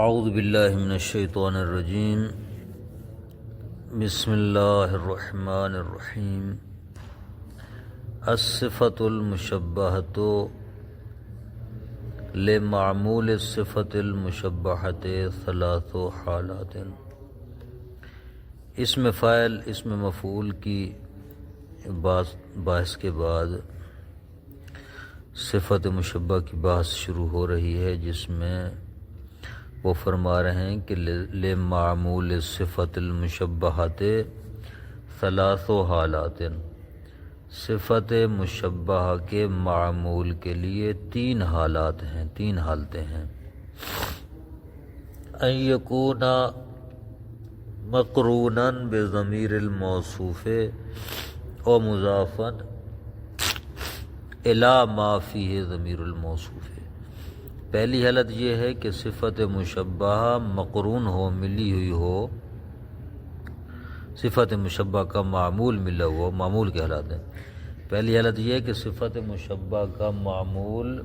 اعوذ باللہ من الشیطان الرجیم بسم اللہ الرحمن الرحیم الصفۃ المشبہۃ لمعمول الصفۃ المشبہۃ ثلاث حالات۔ اسم فاعل اسم مفعول کی بحث کے بعد صفت مشبہ کی بحث شروع ہو رہی ہے، جس میں وہ فرما رہے ہیں کہ لمعمول الصفۃ المشبہۃ ثلاث حالات، صفت مشبہہ کے معمول کے لیے تین حالات ہیں، تین حالتیں ہیں۔ ان یکون مقرونا بضمیر الموصوف او مضافا الی ما فیہ ضمیر الموصوف۔ پہلی حالت یہ ہے کہ صفت مشبہہ مقرون ہو، ملی ہوئی ہو، صفت مشبہ کا معمول ملا ہوا، معمول کے حالات ہیں۔ پہلی حالت یہ ہے کہ صفت مشبہ کا معمول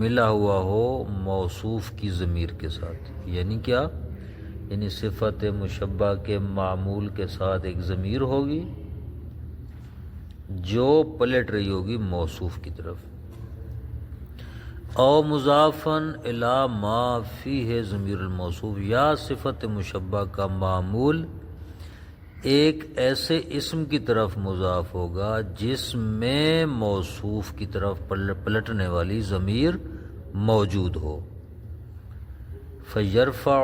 ملا ہوا ہو موصوف کی ضمیر کے ساتھ۔ یعنی کیا؟ یعنی صفت مشبہ کے معمول کے ساتھ ایک ضمیر ہوگی جو پلٹ رہی ہوگی موصوف کی طرف، او مضافاً الی ما فیہ ضمیر الموصوف، یا صفت مشبہ کا معمول ایک ایسے اسم کی طرف مضاف ہوگا جس میں موصوف کی طرف پلٹنے والی ضمیر موجود ہو۔ فیرفع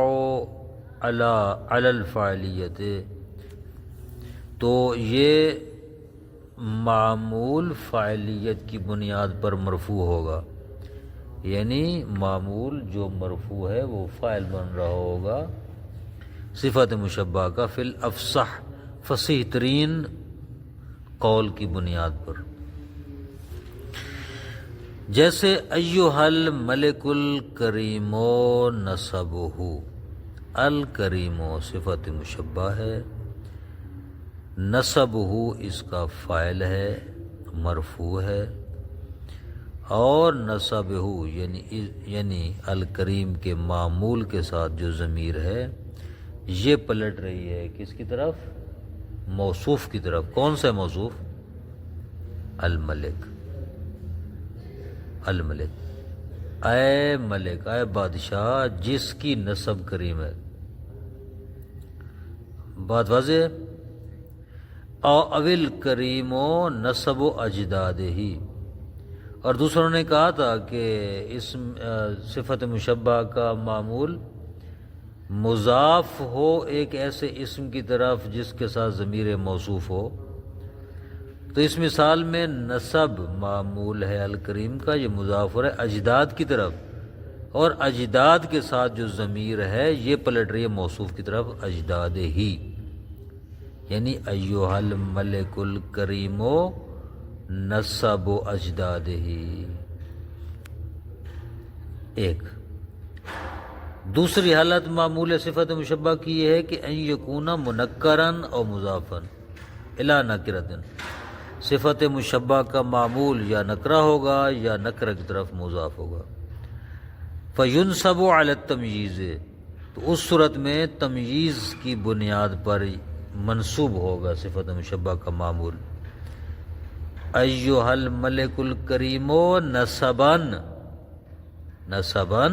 علی الفاعلیت، تو یہ معمول فاعلیت کی بنیاد پر مرفوع ہوگا، یعنی معمول جو مرفوع ہے وہ فاعل بن رہا ہوگا صفت مشبہ کا فی الافصح، فصیح ترین قول کی بنیاد پر۔ جیسے ایھا الملک الکریم نسبہ، الکریم صفت مشبہ ہے، نسبہ اس کا فاعل ہے، مرفوع ہے، اور نسبہ یعنی الکریم کے معمول کے ساتھ جو ضمیر ہے یہ پلٹ رہی ہے کس کی طرف؟ موصوف کی طرف۔ کون سا موصوف؟ الملک، الملک، اے ملک، اے بادشاہ جس کی نسب کریم ہے۔ بات واضح ہے؟ اول کریم و نسب و اجداد ہی، اور دوسروں نے کہا تھا کہ اس صفت مشبہ کا معمول مضاف ہو ایک ایسے اسم کی طرف جس کے ساتھ ضمیر موصوف ہو، تو اس مثال میں نسب معمول ہے الکریم کا، یہ مضاف ہو رہا ہے اجداد کی طرف، اور اجداد کے ساتھ جو ضمیر ہے یہ پلٹ رہی ہے موصوف کی طرف، اجداد ہی، یعنی ایھا الملک الکریم نسب و اجداد ہی۔ ایک دوسری حالت معمول صفت مشبہ کی یہ ہے کہ ان یکون منکرا او مضافا الی نکرۃ، صفت مشبہ کا معمول یا نکرہ ہوگا یا نکرہ کی طرف مضاف ہوگا۔ فینصب علی التمییز، تو اس صورت میں تمییز کی بنیاد پر منصوب ہوگا صفت مشبہ کا معمول۔ ایھا الملک الکریم نسبا، نسبا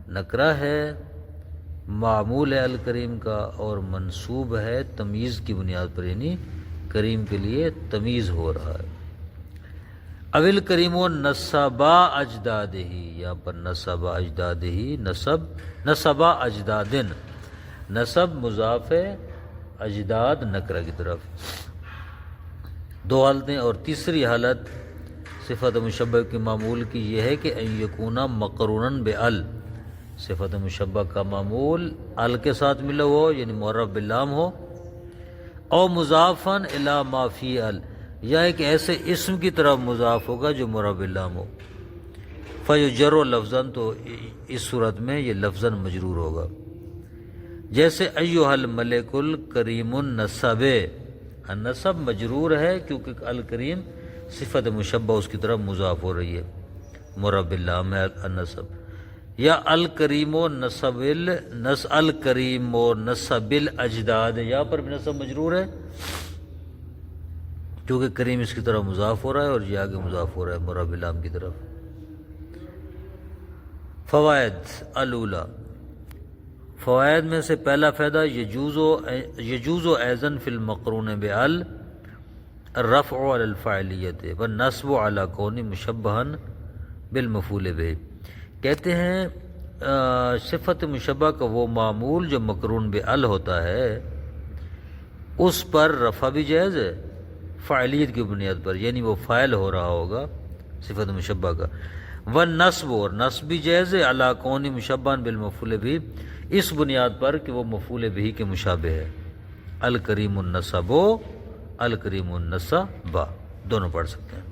نکرہ ہے، معمول ہے الکریم کا، اور منصوب ہے تمییز کی بنیاد پر، یعنی کریم کے لیے تمییز ہو رہا ہے۔ اول کریم نسبا اجداد ہی، یہاں پر نسبا اجداد ہی، نسبا اجدادن، نسب مضاف ہے، اجداد نکرہ کی طرف۔ دو حالتیں۔ اور تیسری حالت صفت مشبہ کے معمول کی یہ ہے کہ ان یکون مقرونا بال، صفت مشبہ کا معمول ال کے ساتھ ملا ہو یعنی معرف باللام ہو، او مضافا الی ما فی ال، یا ایک ایسے اسم کی طرف مضاف ہوگا جو معرف باللام ہو۔ فیجر لفظا، تو اس صورت میں یہ لفظا مجرور ہوگا۔ جیسے ایھا الملک الکریم النسب، النسب مجرور ہے کیونکہ الکریم صفت مشبہ اس کی طرف مضاف ہو رہی ہے، معرف باللام ہے النسب۔ یا الکریم و الکریم و نصب الاجداد، یہاں پر بھی نصب مجرور ہے کیونکہ کریم اس کی طرف مضاف ہو رہا ہے اور یہ آگے مضاف ہو رہا ہے مرب لام کی طرف۔ فوائد الاولی، فوائد میں سے پہلا فائدہ یجوز ایضا فی المقرون بال الرفع علی الفاعلیت والنصب علی کون مشبہا بالمفعول بہ، کہتے ہیں صفت مشبہ کا وہ معمول جو مقرون بال ہوتا ہے اس پر رفع بھی جائز ہے فاعلیت کی بنیاد پر، یعنی وہ فاعل ہو رہا ہوگا صفت مشبہ کا، والنصب اور نصب بھی جائز ہے علی کون مشبہا بالمفعول بہ، اس بنیاد پر کہ وہ مفعول بہ کے مشابہ ہے۔ الکریم النصب الکریم النصب دونوں پڑھ سکتے ہیں۔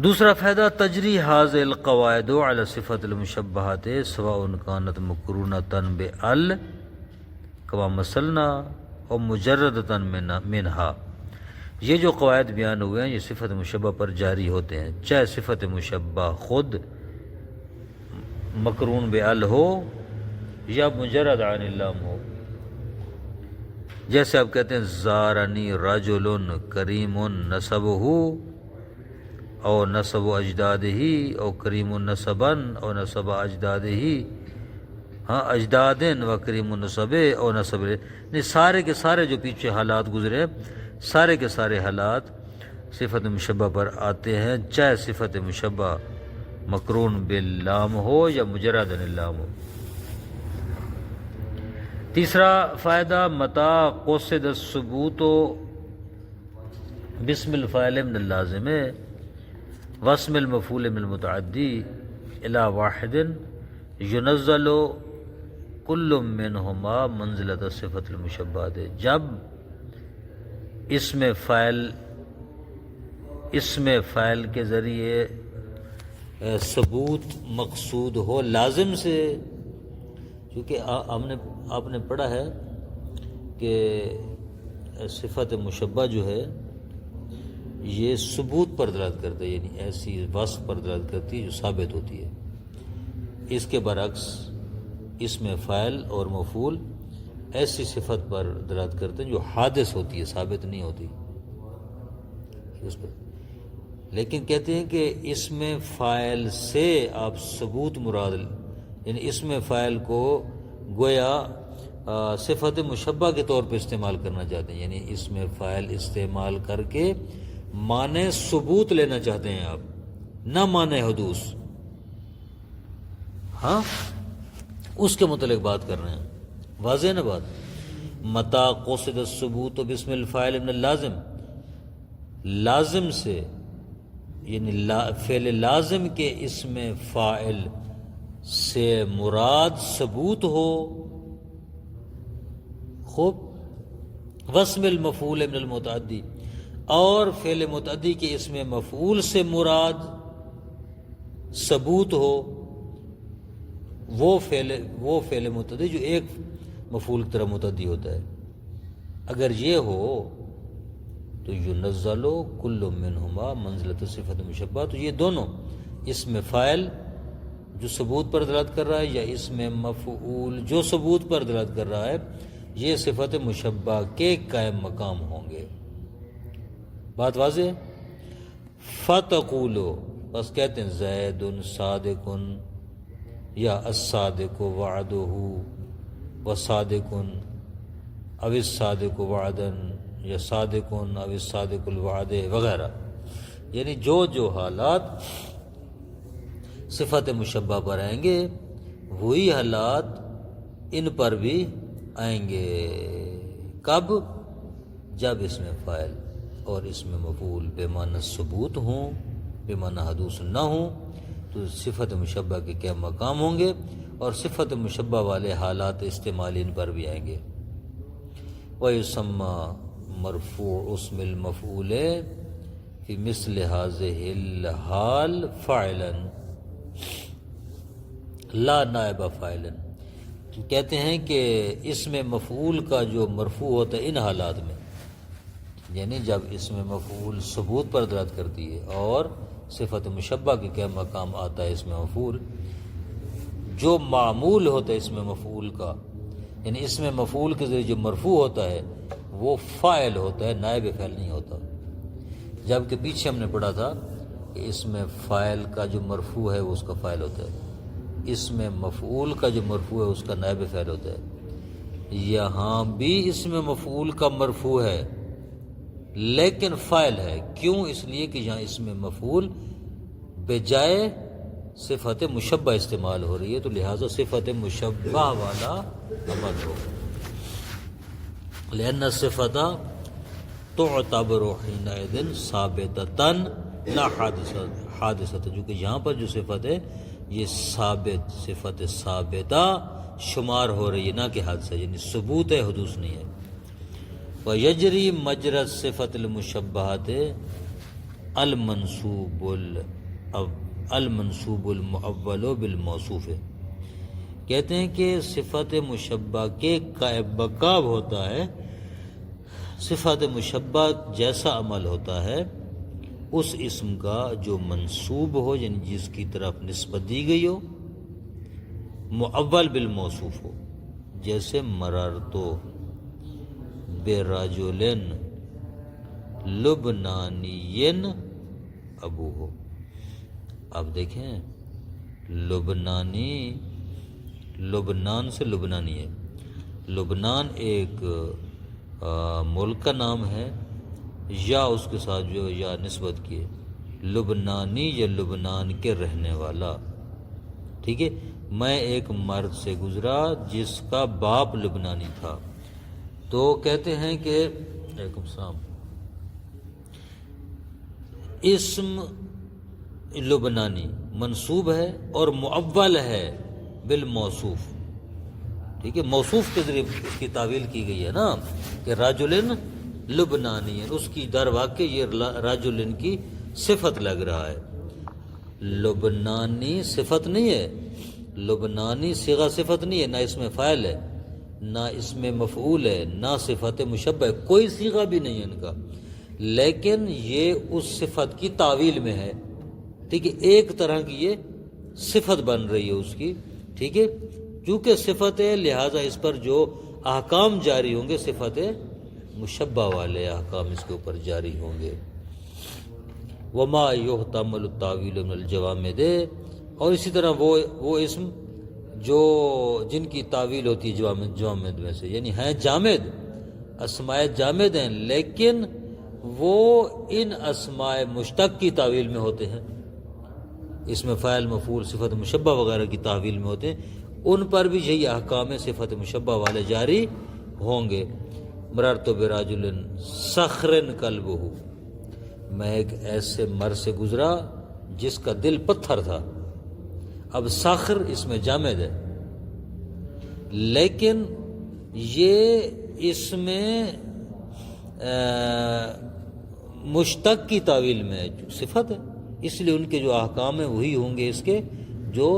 دوسرا فائدہ تجری هذه القواعد على صفت المشبہات سواء كانت مقرونة بال كما مثلنا اور مجردة منها، یہ جو قواعد بیان ہوئے ہیں یہ صفت مشبہ پر جاری ہوتے ہیں، چاہے صفت مشبہ خود مقرون بال ہو یا مجرد عن اللام ہو۔ جیسے آپ کہتے ہیں زارنی رجل کریم نسبہ او نسب اجدادہ او کریم نسبا او نسب اجدادہ، ہاں اجدادن و کریم نسب او نسب، نہیں سارے کے سارے جو پیچھے حالات گزرے سارے کے سارے حالات صفت مشبہ پر آتے ہیں، چاہے صفت مشبہ مقرون باللام ہو یا مجرد عن اللام ہو۔ تیسرا فائدہ متا قصد الثبوت باسم الفاعل من اللازم واسم المفعول من المتعدی الی واحد ینزل کل منہما منزلۃ صفت المشبہ، جب اسم فاعل کے ذریعے ثبوت مقصود ہو لازم سے، کیونکہ آپ نے پڑھا ہے کہ صفت مشبہ جو ہے یہ ثبوت پر دلالت کرتا ہے، یعنی ایسی وصف پر دلالت کرتی ہے جو ثابت ہوتی ہے۔ اس کے برعکس اسم فاعل اور مفعول ایسی صفت پر دلالت کرتے ہیں جو حادث ہوتی ہے، ثابت نہیں ہوتی اس پر۔ لیکن کہتے ہیں کہ اسم فاعل سے آپ ثبوت مراد، یعنی اسم فاعل کو گویا صفت مشبہ کے طور پہ استعمال کرنا چاہتے ہیں، یعنی اسم فاعل استعمال کر کے معنی ثبوت لینا چاہتے ہیں آپ، نہ معنی حدوث، ہاں اس کے متعلق بات کر رہے ہیں۔ واضح نا بات؟ متا قصد الثبوت باسم الفاعل من اللازم، لازم سے یعنی فعل لازم کے اسم فاعل سے مراد ثبوت ہو، خوب، واسم المفعول من المتعدی، اور فعل متعدی کے اسم مفعول سے مراد ثبوت ہو، وہ فعل متعدی جو ایک مفعول کی طرح متعدی ہوتا ہے، اگر یہ ہو تو ینزل کل منہما منزلۃ صفت مشبہ، تو یہ دونوں اسم فاعل جو ثبوت پر دلالت کر رہا ہے یا اسم مفعول جو ثبوت پر دلالت کر رہا ہے، یہ صفت مشبہ کے قائم مقام ہوں گے۔ بات واضح؟ فتقولو، بس کہتے ہیں زید صادق یا الصادق وعدہ وصادق او الصادق وعدا یا صادق او الصادق الوعد وغیرہ، یعنی جو حالات صفت مشبہ پر آئیں گے وہی حالات ان پر بھی آئیں گے۔ کب؟ جب اس میں فاعل اور اس میں مفعول بے معنی ثبوت ہوں، بے معنی حدوث نہ ہوں، تو صفت مشبہ کے کیا مقام ہوں گے، اور صفت مشبہ والے حالات استعمال ان پر بھی آئیں گے۔ وَيُسَمَّى مرفوع اسم المفعول فی مثل هذه الحال فاعلا لا نائب فاعلا، کہتے ہیں کہ اسم مفعول کا جو مرفوع ہوتا ہے ان حالات میں، یعنی جب اسم مفعول ثبوت پر دلالت کرتی ہے اور صفت مشبہ کے کیا مقام آتا ہے اسم مفعول، جو معمول ہوتا ہے اس میں مفعول کا، یعنی اس میں مفعول کے ذریعے جو مرفوع ہوتا ہے وہ فاعل ہوتا ہے، نائب فاعل نہیں ہوتا، جبکہ پیچھے ہم نے پڑھا تھا کہ اس میں فاعل کا جو مرفوع ہے وہ اس کا فاعل ہوتا ہے، اس میں مفعول کا جو مرفوع ہے اس کا نائب فاعل ہوتا ہے۔ یہاں بھی اس میں مفعول کا مرفوع ہے لیکن فاعل ہے، کیوں؟ اس لیے کہ یہاں اس میں مفعول بجائے صفت مشبہ استعمال ہو رہی ہے، تو لہذا صفت مشبہ والا عمل ہو، لأن الصفت تعتبر حینئذ ثابتۃ لا حادثۃ، جو کہ یہاں پر جو صفت ہے یہ ثابت، صفت ثابتہ شمار ہو رہی ہے، نہ کہ حادثہ، یعنی ثبوت ہے، حدوث نہیں ہے۔ وَيَجْرِي مَجْرَى الصِّفَةِ الْمُشَبَّهَةِ المنصوب المؤول بالموصوف، کہتے ہیں کہ صفت مشبہ کے قائم مقام ہوتا ہے، صفت مشبہ جیسا عمل ہوتا ہے اس اسم کا جو منصوب ہو، یعنی جس کی طرف نسبت دی گئی ہو، مؤول بالموصوف ہو، جیسے مررتو برجل لبنانی ابوہ۔ اب دیکھیں لبنانی، لبنان سے لبنانی ہے، لبنان ایک ملک کا نام ہے یا اس کے ساتھ جو یا نسبت کیے، لبنانی یا لبنان کے رہنے والا، ٹھیک ہے۔ میں ایک مرد سے گزرا جس کا باپ لبنانی تھا، تو کہتے ہیں کہ علیکم السلام، اسم لبنانی منصوب ہے اور مؤول ہے بالموصوف، ٹھیک ہے، موصوف کے ذریعے اس کی تعویل کی گئی ہے نا، کہ رجل لبنانی، اس کی در واقع یہ رجل کی صفت لگ رہا ہے، لبنانی صفت نہیں ہے، لبنانی صیغہ صفت نہیں ہے، نہ اس میں فاعل ہے، نہ اس میں مفعول ہے، نہ صفت مشبہ ہے، کوئی صیغہ بھی نہیں ہے ان کا، لیکن یہ اس صفت کی تعویل میں ہے، ٹھیک ہے، ایک طرح کی یہ صفت بن رہی ہے اس کی، ٹھیک ہے، چونکہ صفت ہے لہٰذا اس پر جو احکام جاری ہوں گے صفت مشبہ والے احکام اس کے اوپر جاری ہوں گے۔ وما یحتمل التاویل من الجوامد، اور اسی طرح وہ اسم جو جن کی تعویل ہوتی ہے جوامد میں سے، یعنی ہیں جامد، اسماء جامد ہیں لیکن وہ ان اسماء مشتق کی تعویل میں ہوتے ہیں، اس میں فاعل مفعول صفت مشبہ وغیرہ کی تعویل میں ہوتے ہیں، ان پر بھی یہی احکام صفت مشبہ والے جاری ہوں گے۔ مررت برجل صخر قلبہ، میں ایک ایسے مرد سے گزرا جس کا دل پتھر تھا، اب صخر اس میں جامد ہے لیکن یہ اس میں مشتق کی تعویل میں صفت ہے، اس لیے ان کے جو احکام ہیں وہی ہوں گے اس کے جو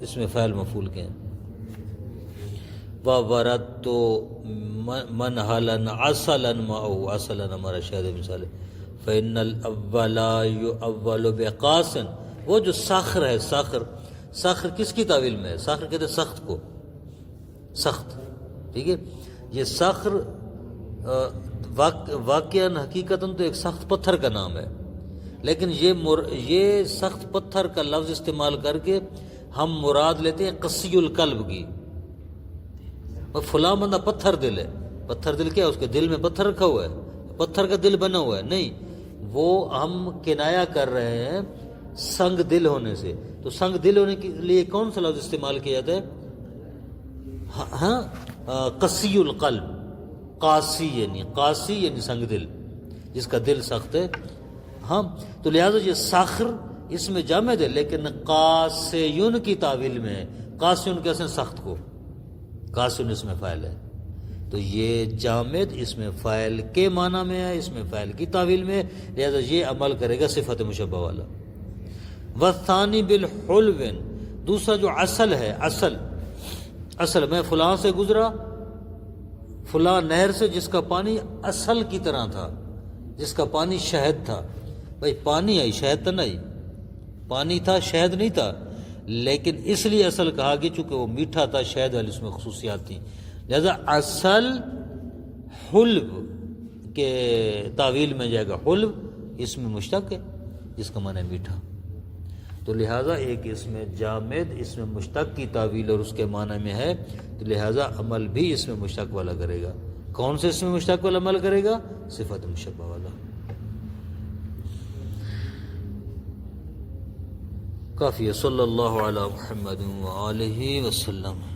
اس میں فاعل مفعول کے ہیں۔ وَوَرَدْتُ مَنْهَلًا عَسَلًا مَعَهُ، عَسَلًا ہمارا شاہد مثال ہے، فَإِنَّ الْأَوَّلَ يُؤَوَّلُ بِقَاسٍ، وہ جو صخر ہے، صخر کس کی تعویل میں ہے؟ صخر کہتے ہیں سخت کو، سخت، ٹھیک ہے، یہ صخر واقعاً حقیقتاً تو ایک سخت پتھر کا نام ہے، لیکن یہ سخت پتھر کا لفظ استعمال کر کے ہم مراد لیتے ہیں قسی القلب کی، فلاں بندہ پتھر دل ہے، پتھر دل کیا ہے؟ اس کے دل میں پتھر رکھا ہوا ہے، پتھر کا دل بنا ہوا ہے، نہیں، وہ ہم کنایا کر رہے ہیں سنگ دل ہونے سے، تو سنگ دل ہونے کے لیے کون سا لفظ استعمال کیا جاتا ہے؟ ہاں، قسی القلب، قاسی یعنی سنگ دل، جس کا دل سخت ہے، ہاں، تو لہذا یہ صخر اس میں جامد ہے لیکن قاسیون کی تعویل میں ہے، قاسیون کیسے ہیں؟ سخت کو، قاسیون اس میں فاعل ہے، تو یہ جامد اس میں فاعل کے معنی میں ہے، اس میں فاعل کی تعویل میں ہے، لہذا یہ عمل کرے گا صفت مشبہ والا۔ والثانی بالحلو، دوسرا جو اصل ہے، اصل میں فلاں سے گزرا، فلاں نہر سے جس کا پانی اصل کی طرح تھا، جس کا پانی شہد تھا، بھائی پانی آئی شہد تو نہیں، پانی تھا شہد نہیں تھا، لیکن اس لیے اصل کہا کہ چونکہ وہ میٹھا تھا، شہد والی اس میں خصوصیات تھیں، لہذا اصل حلب کے تعویل میں جائے گا۔ حلب اس میں مشتق ہے جس کا معنی ہے میٹھا، تو لہٰذا ایک اس میں جامد اس میں مشتق کی تعویل اور اس کے معنی میں ہے، تو لہٰذا عمل بھی اس میں مشتق والا کرے گا۔ کون سے اس میں مشتق والا عمل کرے گا؟ صفت مشبہ والا۔ کافی ہے۔ صلی اللہ علی محمد وآلہ وسلم۔